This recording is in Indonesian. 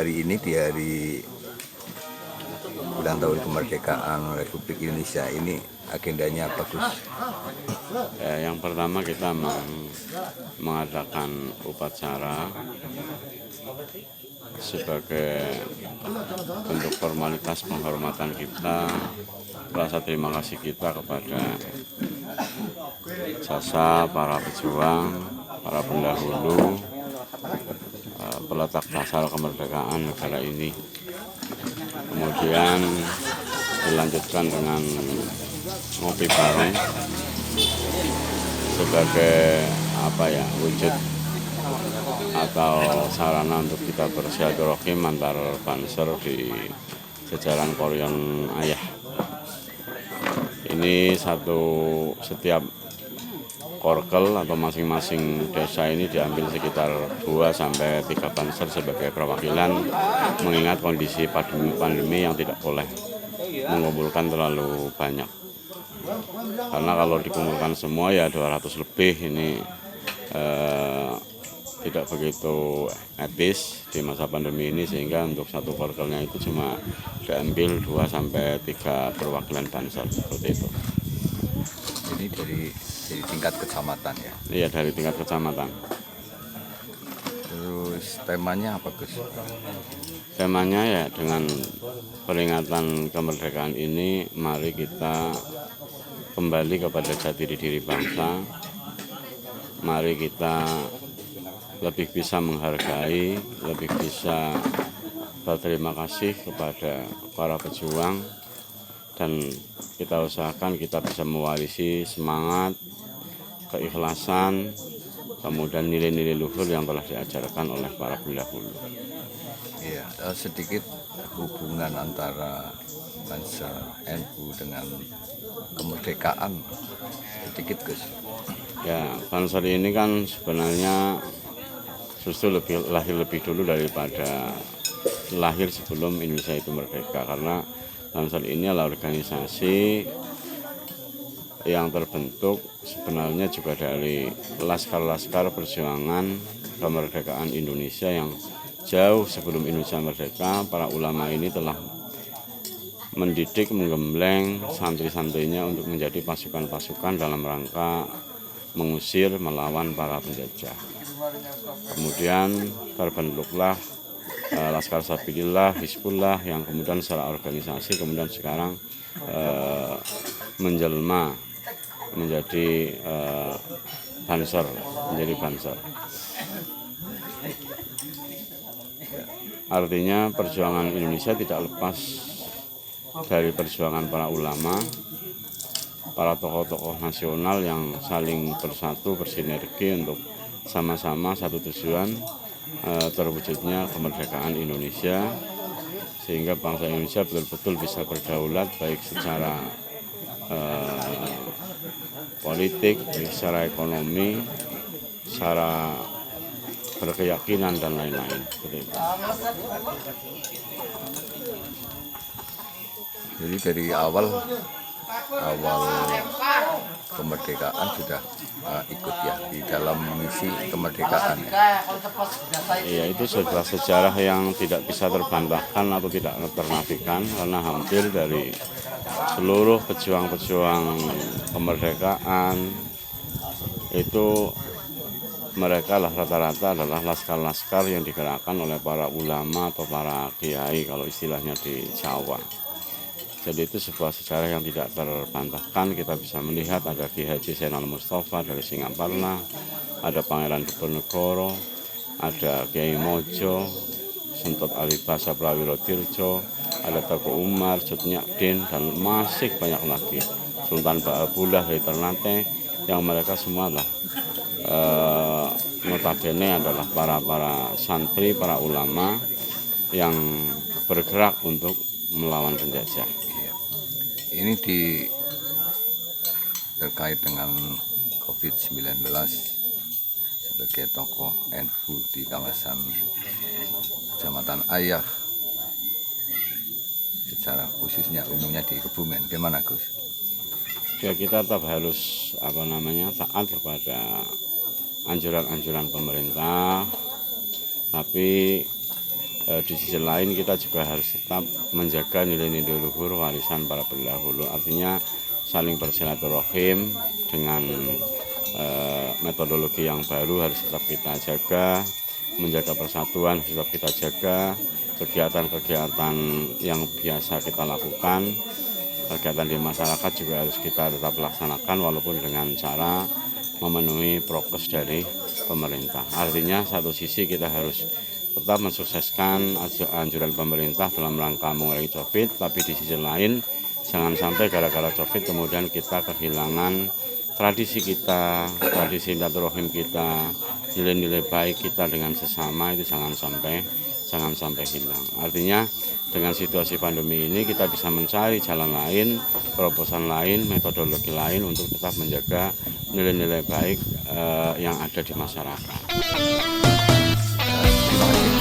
hari ini di hari ulang tahun kemerdekaan Republik Indonesia ini agendanya apa, Gus? Yang pertama kita mengadakan upacara sebagai bentuk formalitas penghormatan kita, rasa terima kasih kita kepada jasa para pejuang, para pendahulu, peletak dasar kemerdekaan negara ini. Kemudian dilanjutkan dengan ngopi bareng sebagai wujud atau sarana untuk kita bersilaturahim antar Banser di jajaran Koryon Ayah. Ini setiap korkel atau masing-masing desa ini diambil sekitar 2-3 Banser sebagai perwakilan, mengingat kondisi pandemi yang tidak boleh mengumpulkan terlalu banyak. Karena kalau dikumpulkan semua ya 200 lebih, ini tidak begitu etis di masa pandemi ini, sehingga untuk satu korkelnya itu cuma diambil 2-3 perwakilan Banser, seperti itu. Ini dari tingkat kecamatan ya? Iya, dari tingkat kecamatan. Terus temanya apa, Gus? Temanya ya dengan peringatan kemerdekaan ini, mari kita kembali kepada jati diri bangsa. Mari kita lebih bisa menghargai, lebih bisa berterima kasih kepada para pejuang, dan kita usahakan kita bisa mewarisi semangat, keikhlasan, kemudian nilai-nilai luhur yang telah diajarkan oleh para pendahulu. Iya, sedikit hubungan antara Banser NU dengan kemerdekaan, sedikit, Gus. Ya, Banser ini kan sebenarnya justru lahir lebih dulu daripada lahir sebelum Indonesia itu merdeka, karena Banser ini adalah organisasi yang terbentuk sebenarnya juga dari laskar-laskar perjuangan kemerdekaan Indonesia yang jauh sebelum Indonesia merdeka. Para ulama ini telah mendidik, menggembleng santri-santrinya untuk menjadi pasukan-pasukan dalam rangka mengusir, melawan para penjajah. Kemudian terbentuklah Laskar Sabilillah, Hizbullah, yang kemudian secara organisasi kemudian sekarang menjelma menjadi Banser, Artinya perjuangan Indonesia tidak lepas dari perjuangan para ulama, para tokoh-tokoh nasional yang saling bersatu, bersinergi untuk sama-sama satu tujuan, terwujudnya kemerdekaan Indonesia, sehingga bangsa Indonesia betul-betul bisa berdaulat, baik secara politik, baik secara ekonomi, secara berkeyakinan, dan lain-lain. Jadi dari awal kemerdekaan sudah ikut ya di dalam misi kemerdekaan ya? Iya, itu sebuah sejarah yang tidak bisa terbantahkan atau tidak ternafikan, karena hampir dari seluruh pejuang-pejuang kemerdekaan itu mereka lah rata-rata adalah laskar-laskar yang digerakkan oleh para ulama atau para kiai kalau istilahnya di Jawa. Jadi itu sebuah sejarah yang tidak terbantahkan. Kita bisa melihat ada Ki Haji Zainal Mustafa dari Singaparna, ada Pangeran Diponegoro, ada Kiai Mojo, Sentut Alibasa Prawiro Dirjo, ada Teguh Umar, Jodnyakdin, dan masih banyak lagi. Sultan Ba'abullah dari Ternate, yang mereka semua lah notabene adalah para santri, para ulama yang bergerak untuk melawan penjajah. Ini terkait dengan COVID-19 sebagai tokoh NU di kawasan Kecamatan Ayah, secara khususnya umumnya di Kebumen, gimana, Gus? Ya, kita tetap harus taat kepada anjuran-anjuran pemerintah, tapi di sisi lain kita juga harus tetap menjaga nilai-nilai luhur warisan para pendahulu. Artinya saling bersilaturahim dengan metodologi yang baru harus tetap kita jaga, menjaga persatuan harus tetap kita jaga, kegiatan-kegiatan yang biasa kita lakukan, kegiatan di masyarakat juga harus kita tetap laksanakan walaupun dengan cara memenuhi prokes dari pemerintah. Artinya satu sisi kita harus tetap mensukseskan anjuran pemerintah dalam rangka mengurangi COVID, tapi di sisi lain jangan sampai gara-gara COVID kemudian kita kehilangan tradisi kita, tradisi silaturahim kita, nilai-nilai baik kita dengan sesama, itu jangan sampai hilang. Artinya dengan situasi pandemi ini kita bisa mencari jalan lain, terobosan lain, metodologi lain untuk tetap menjaga nilai-nilai baik yang ada di masyarakat. Terima kasih.